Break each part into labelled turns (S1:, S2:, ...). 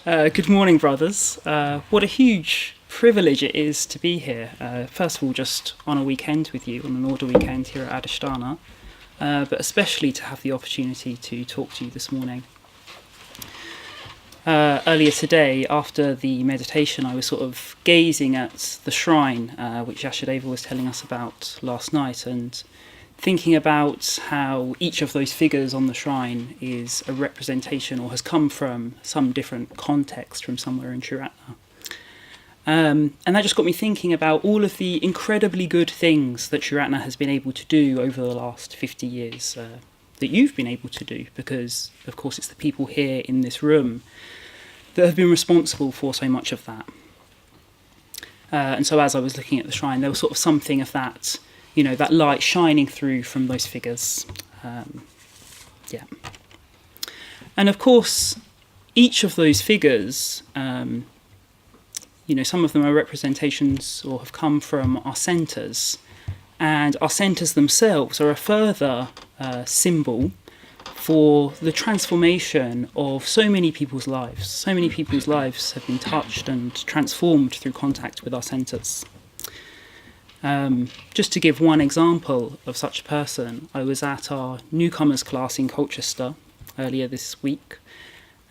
S1: Good morning, brothers. What a huge privilege it is to be here. First of all, just on a weekend with you, on an order weekend here at Adhisthana, but especially to have the opportunity to talk to you this morning. Earlier today, after the meditation, I was sort of gazing at the shrine, which Yashadeva was telling us about last night, and thinking about how each of those figures on the shrine is a representation or has come from some different context from somewhere in Triratna. And that just got me thinking about all of the incredibly good things that Triratna has been able to do over the last 50 years, that you've been able to do, because, of course, it's the people here in this room that have been responsible for so much of that. And so as I was looking at the shrine, there was sort of something of that, you know, that light shining through from those figures. Yeah. And of course, each of those figures, you know, some of them are representations or have come from our centres, and our centres themselves are a further symbol for the transformation of so many people's lives. So many people's lives have been touched and transformed through contact with our centres. Just to give one example of such a person, I was at our newcomers class in Colchester earlier this week,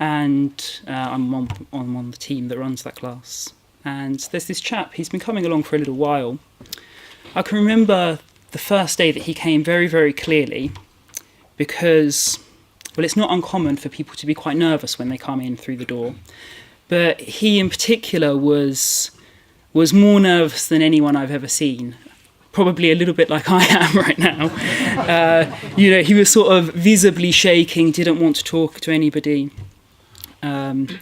S1: and I'm on the team that runs that class. And there's this chap, he's been coming along for a little while. I can remember the first day that he came very, very clearly, because, well, it's not uncommon for people to be quite nervous when they come in through the door. But he in particular was more nervous than anyone I've ever seen. Probably a little bit like I am right now. You know, he was sort of visibly shaking, didn't want to talk to anybody. And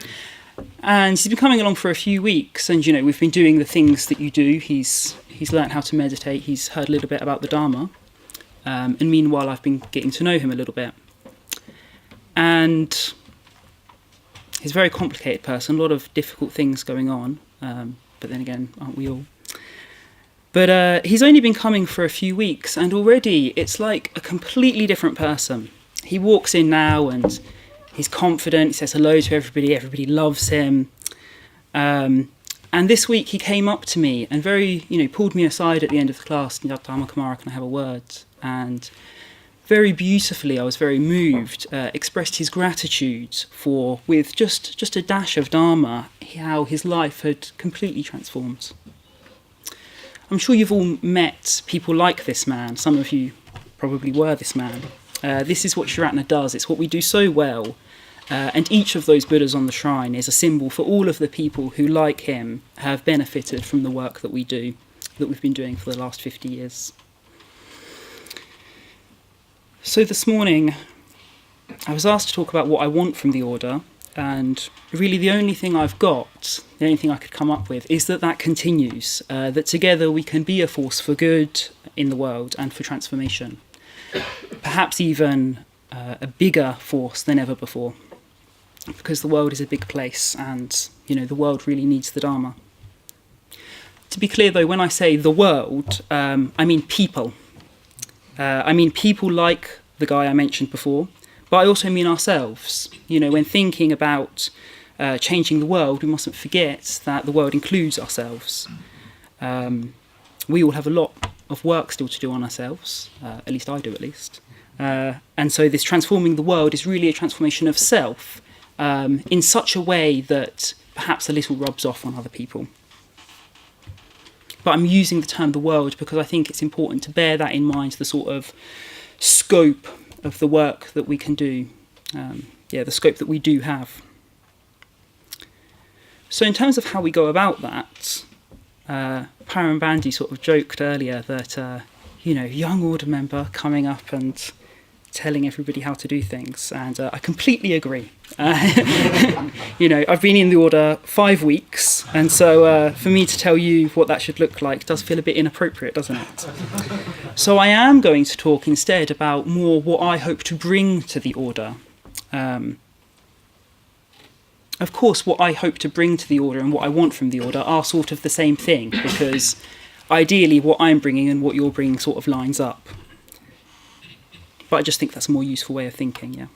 S1: he's been coming along for a few weeks, and, you know, we've been doing the things that you do. He's learnt how to meditate, he's heard a little bit about the Dharma, and meanwhile I've been getting to know him a little bit. And he's a very complicated person, a lot of difficult things going on. But then again, aren't we all? But he's only been coming for a few weeks, and already it's like a completely different person. He walks in now and he's confident, he says hello to everybody loves him. And this week he came up to me and pulled me aside at the end of the class, Dhammakumara, can I have a word? And very beautifully, I was very moved, expressed his gratitude for, with just a dash of Dharma, how his life had completely transformed. I'm sure you've all met people like this man. Some of you probably were this man. This is what Triratna does. It's what we do so well. And each of those Buddhas on the shrine is a symbol for all of the people who, like him, have benefited from the work that we do, that we've been doing for the last 50 years. So this morning, I was asked to talk about what I want from the order, and really the only thing I've got, the only thing I could come up with, is that continues, that together we can be a force for good in the world and for transformation, perhaps even a bigger force than ever before, because the world is a big place, and, you know, the world really needs the Dharma. To be clear, though, when I say the world, I mean people. I mean people like the guy I mentioned before, but I also mean ourselves. You know, when thinking about changing the world, we mustn't forget that the world includes ourselves. We all have a lot of work still to do on ourselves, at least I do at least. And so this transforming the world is really a transformation of self in such a way that perhaps a little rubs off on other people. But I'm using the term the world because I think it's important to bear that in mind, the sort of scope of the work that we can do, the scope that we do have. So in terms of how we go about that, Parambandi sort of joked earlier that, young order member coming up and telling everybody how to do things, and I completely agree. I've been in the order 5 weeks, and so for me to tell you what that should look like does feel a bit inappropriate, doesn't it? So I am going to talk instead about more what I hope to bring to the order. Of course, what I hope to bring to the order and what I want from the order are sort of the same thing, because ideally what I'm bringing and what you're bringing sort of lines up. But I just think that's a more useful way of thinking, yeah.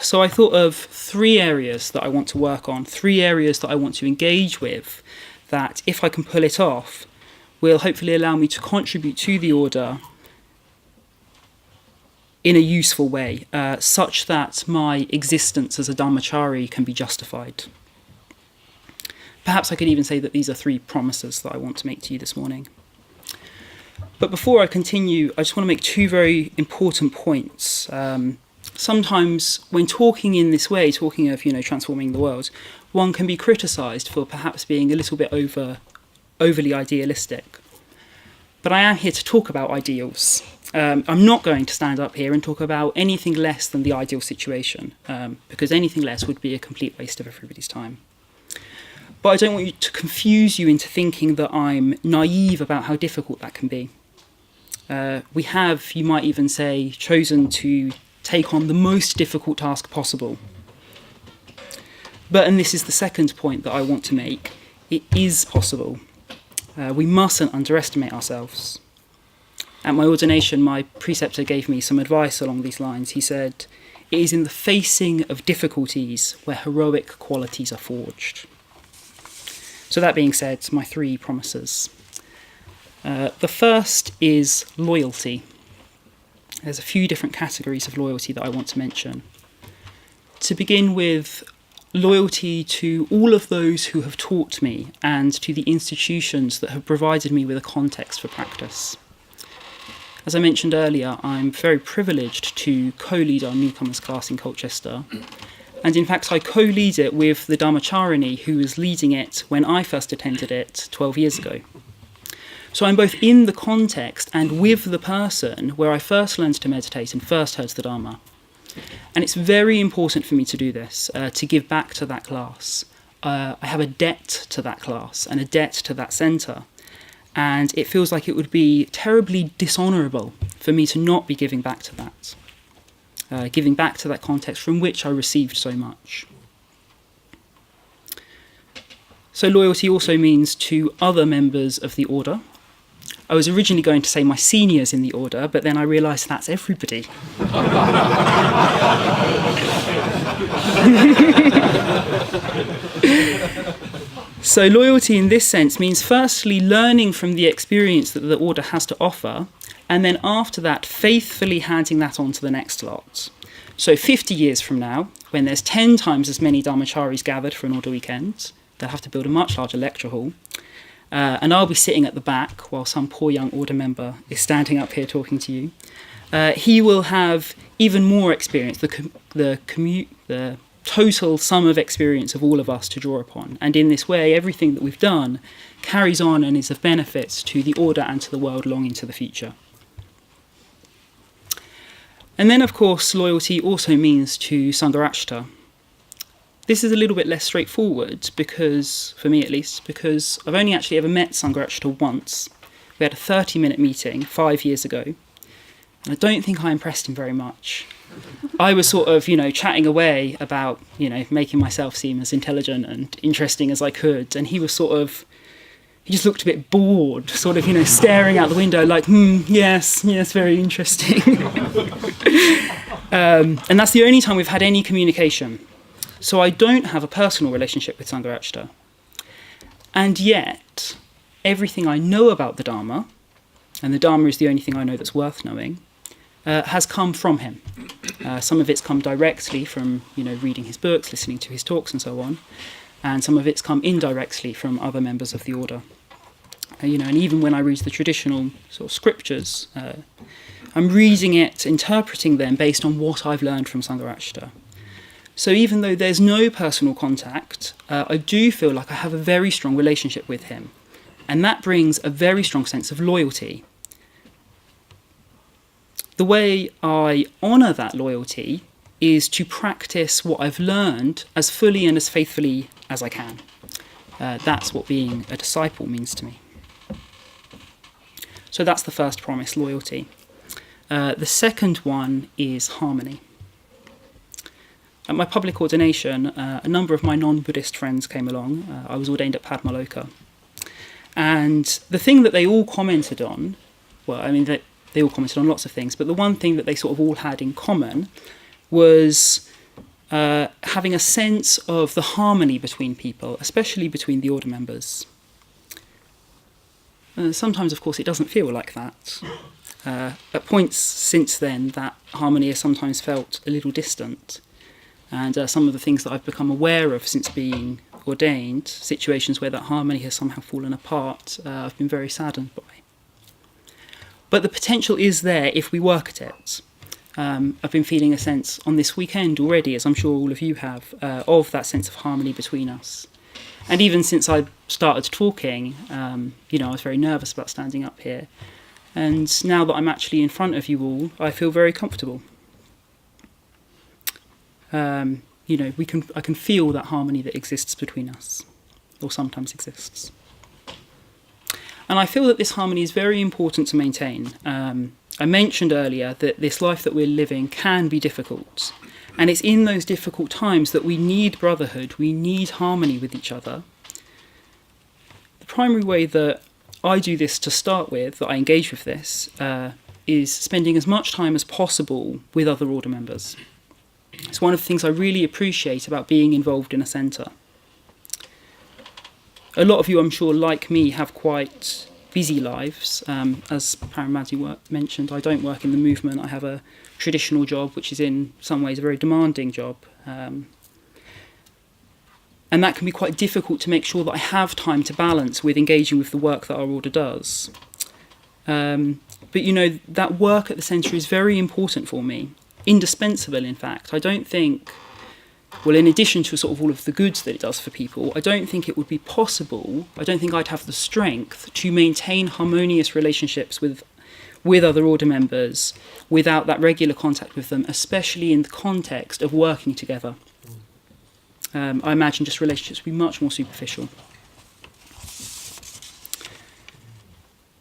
S1: So I thought of 3 areas that I want to work on, 3 areas that I want to engage with, that if I can pull it off, will hopefully allow me to contribute to the order in a useful way, such that my existence as a Dharmachari can be justified. Perhaps I could even say that these are 3 promises that I want to make to you this morning. But before I continue, I just want to make 2 very important points. Sometimes when talking in this way, talking of, transforming the world, one can be criticised for perhaps being a little bit overly idealistic. But I am here to talk about ideals. I'm not going to stand up here and talk about anything less than the ideal situation, because anything less would be a complete waste of everybody's time. But I don't want you to confuse you into thinking that I'm naive about how difficult that can be. We have, you might even say, chosen to take on the most difficult task possible. But, and this is the second point that I want to make, it is possible. We mustn't underestimate ourselves. At my ordination, my preceptor gave me some advice along these lines. He said, "It is in the facing of difficulties where heroic qualities are forged." So that being said, my 3 promises. The first is loyalty. There's a few different categories of loyalty that I want to mention. To begin with, loyalty to all of those who have taught me and to the institutions that have provided me with a context for practice. As I mentioned earlier, I'm very privileged to co-lead our newcomers class in Colchester. And in fact, I co-lead it with the Dhammacharini who was leading it when I first attended it 12 years ago. So I'm both in the context and with the person where I first learned to meditate and first heard the Dharma. And it's very important for me to do this, to give back to that class. I have a debt to that class and a debt to that centre. And it feels like it would be terribly dishonourable for me to not be giving back to that. Giving back to that context from which I received so much. So loyalty also means to other members of the order. I was originally going to say my seniors in the order, but then I realised that's everybody. So loyalty in this sense means firstly learning from the experience that the order has to offer, and then after that faithfully handing that on to the next lot. So 50 years from now, when there's 10 times as many Dhammacharis gathered for an order weekend, they'll have to build a much larger lecture hall. And I'll be sitting at the back while some poor young order member is standing up here talking to you. He will have even more experience, the total sum of experience of all of us to draw upon. And in this way, everything that we've done carries on and is of benefit to the order and to the world long into the future. And then, of course, loyalty also means to Sangharashta. This is a little bit less straightforward, because, for me at least, because I've only actually ever met Sangharashta once. We had a 30-minute meeting 5 years ago, and I don't think I impressed him very much. I was sort of, chatting away about, making myself seem as intelligent and interesting as I could, and he was he just looked a bit bored, staring out the window like, yes, very interesting. And that's the only time we've had any communication. So I don't have a personal relationship with Sangharashta. And yet, everything I know about the Dharma, and the Dharma is the only thing I know that's worth knowing, has come from him. Some of it's come directly from, reading his books, listening to his talks and so on, and some of it's come indirectly from other members of the order. And even when I read the traditional sort of scriptures, I'm reading it, interpreting them based on what I've learned from Sangharashta. So even though there's no personal contact, I do feel like I have a very strong relationship with him. And that brings a very strong sense of loyalty. The way I honour that loyalty is to practice what I've learned as fully and as faithfully as I can. That's what being a disciple means to me. So that's the first promise, loyalty. The second one is harmony. At my public ordination, a number of my non-Buddhist friends came along. I was ordained at Padmaloka. And the thing that they all commented on, they all commented on lots of things, but the one thing that they sort of all had in common was having a sense of the harmony between people, especially between the order members. Sometimes, of course, it doesn't feel like that. At points since then, that harmony has sometimes felt a little distant. And some of the things that I've become aware of since being ordained, situations where that harmony has somehow fallen apart, I've been very saddened by. But the potential is there if we work at it. I've been feeling a sense on this weekend already, as I'm sure all of you have, of that sense of harmony between us. And even since I started talking, I was very nervous about standing up here. And now that I'm actually in front of you all, I feel very comfortable. I can feel that harmony that exists between us, or sometimes exists. And I feel that this harmony is very important to maintain. I mentioned earlier that this life that we're living can be difficult. And it's in those difficult times that we need brotherhood, we need harmony with each other. The primary way that I do this to start with, that I engage with this, is spending as much time as possible with other order members. It's one of the things I really appreciate about being involved in a centre. A lot of you, I'm sure, like me, have quite busy lives. As Paramati mentioned, I don't work in the movement. I have a traditional job, which is in some ways a very demanding job. And that can be quite difficult to make sure that I have time to balance with engaging with the work that our order does. But that work at the centre is very important for me. Indispensable, in fact. I don't think, in addition to sort of all of the goods that it does for people, I don't think it would be possible, I don't think I'd have the strength to maintain harmonious relationships with other order members without that regular contact with them, especially in the context of working together. I imagine just relationships would be much more superficial.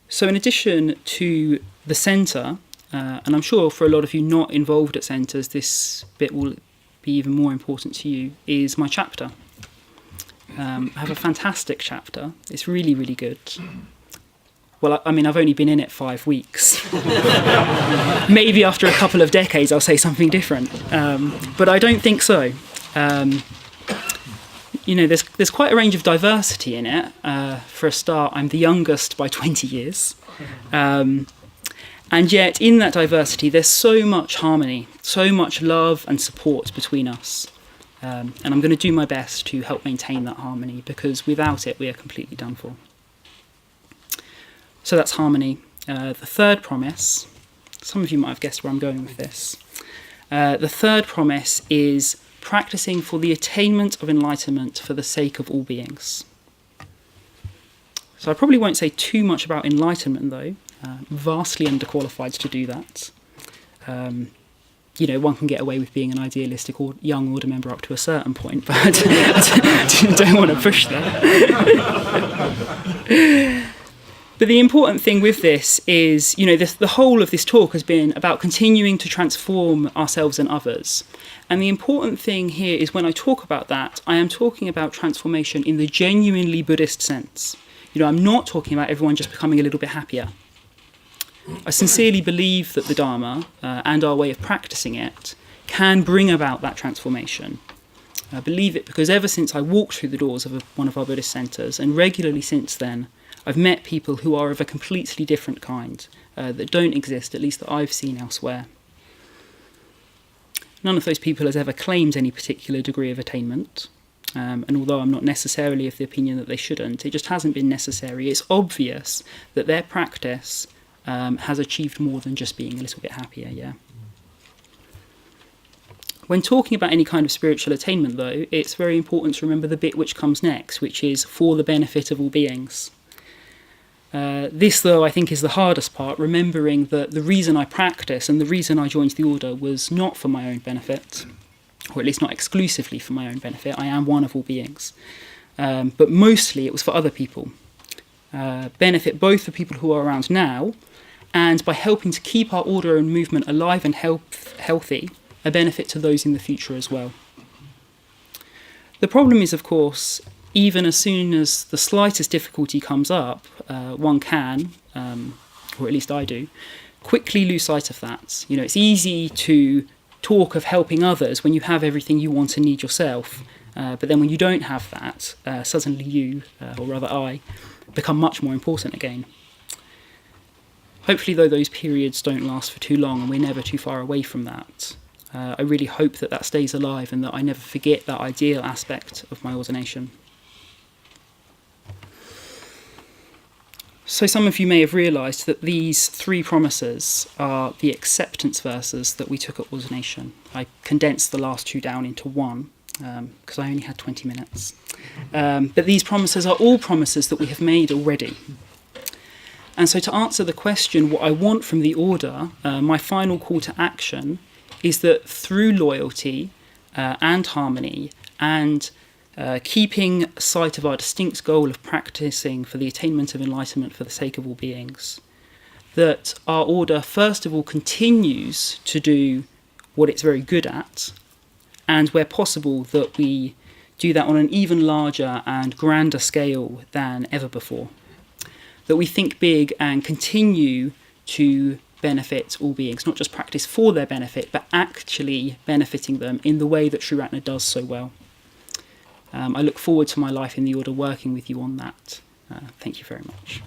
S1: So in addition to the centre, and I'm sure for a lot of you not involved at centres, this bit will be even more important to you, is my chapter. I have a fantastic chapter. It's really, really good. Well, I've only been in it 5 weeks. Maybe after a couple of decades I'll say something different. But I don't think so. There's quite a range of diversity in it. For a start, I'm the youngest by 20 years. And yet, in that diversity, there's so much harmony, so much love and support between us. And I'm going to do my best to help maintain that harmony, because without it, we are completely done for. So that's harmony. The third promise, some of you might have guessed where I'm going with this. The third promise is practicing for the attainment of enlightenment for the sake of all beings. So I probably won't say too much about enlightenment, though. Vastly underqualified to do that. One can get away with being an idealistic or young order member up to a certain point, but I don't want to push that. But the important thing with this is, the whole of this talk has been about continuing to transform ourselves and others. And the important thing here is when I talk about that, I am talking about transformation in the genuinely Buddhist sense. I'm not talking about everyone just becoming a little bit happier. I sincerely believe that the Dharma and our way of practicing it can bring about that transformation. I believe it because ever since I walked through the doors of one of our Buddhist centres, and regularly since then, I've met people who are of a completely different kind, that don't exist, at least that I've seen elsewhere. None of those people has ever claimed any particular degree of attainment. And although I'm not necessarily of the opinion that they shouldn't, it just hasn't been necessary. It's obvious that their practice has achieved more than just being a little bit happier, yeah. When talking about any kind of spiritual attainment, though, it's very important to remember the bit which comes next, which is for the benefit of all beings. This, though, I think is the hardest part, remembering that the reason I practice and the reason I joined the order was not for my own benefit, or at least not exclusively for my own benefit. I am one of all beings. But mostly it was for other people. Benefit both the people who are around now, and by helping to keep our order and movement alive and healthy, a benefit to those in the future as well. The problem is, of course, even as soon as the slightest difficulty comes up, one can, or at least I do, quickly lose sight of that. It's easy to talk of helping others when you have everything you want and need yourself. But then when you don't have that, suddenly you, or rather I, become much more important again. Hopefully, though, those periods don't last for too long and we're never too far away from that. I really hope that that stays alive and that I never forget that ideal aspect of my ordination. So some of you may have realised that these 3 promises are the acceptance verses that we took at ordination. I condensed the last 2 down into one because I only had 20 minutes. But these promises are all promises that we have made already. And so to answer the question, what I want from the order, my final call to action is that through loyalty and harmony and keeping sight of our distinct goal of practicing for the attainment of enlightenment for the sake of all beings, that our order first of all continues to do what it's very good at, and where possible that we do that on an even larger and grander scale than ever before. That we think big and continue to benefit all beings, not just practice for their benefit, but actually benefiting them in the way that Triratna does so well. I look forward to my life in the order working with you on that. Thank you very much.